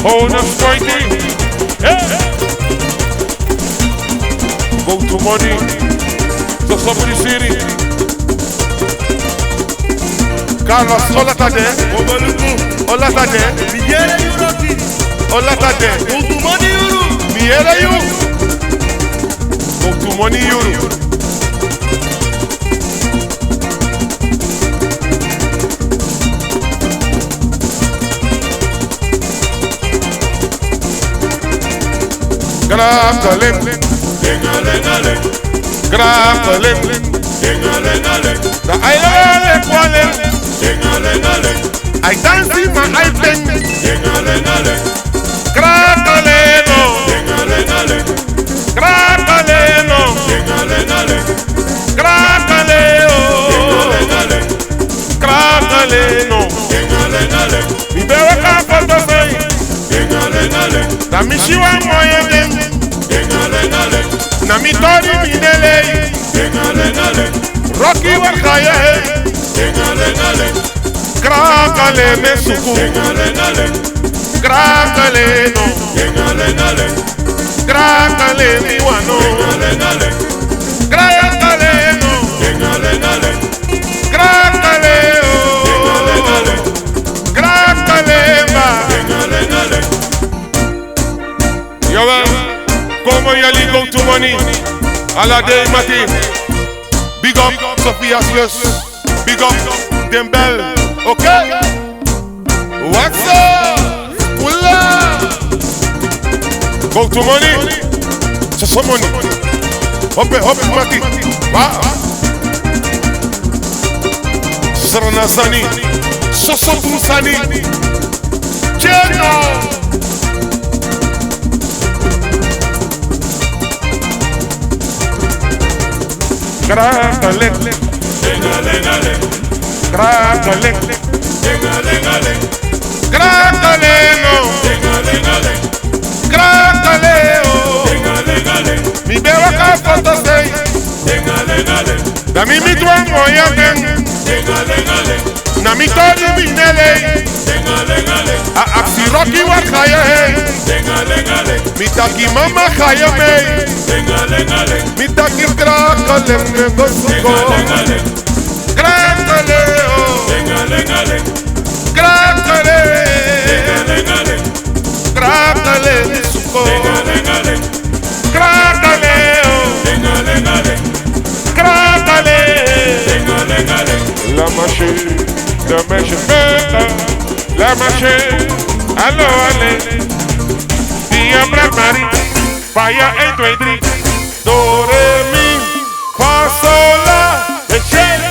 Hold us fighting. Go to money. So somebody city. Carlos, hola tade. Hola tade. Miera Europe. Hola tade. Go to money Europe. Miera you. Go to money Europe. Grab the I dance in my eye pen. Cracoleno. Cracoleno. Cracoleo. Cracoleno. Mi bebe capo to say. Na mi shiwa moye den. Na mi tori mi nele. Rocky Wakaya. Crácale me suku. Crácale no. Crácale mi wano. Crácale no. Crácale oh. Crácale ma. Yo va. Como ya li go to money. A la day mati. Big up Sophia Yes. Big up Dembel. Okay? What's up? Pull up. Go to money. Just some money. Hop it, Mati. Wow. Sarana Sani. Sosopu Sani. Cheno. Crácale. Crácale. Crácale no. Crácale oh. Mi beba capo to say. Da mi tuan moya ten. Na mi toli mi nele. A aksi Rocky Wakaya hey. Mi taki mama khaya me. Mi taki crácale me gosuko. Crácale oh. Crácale. Crácale mi suko. Crácale oh. Crácale. La machine beta. La machine. Allo ale. Dia Bramari. Fire 8 3. Do re mi fa sol la.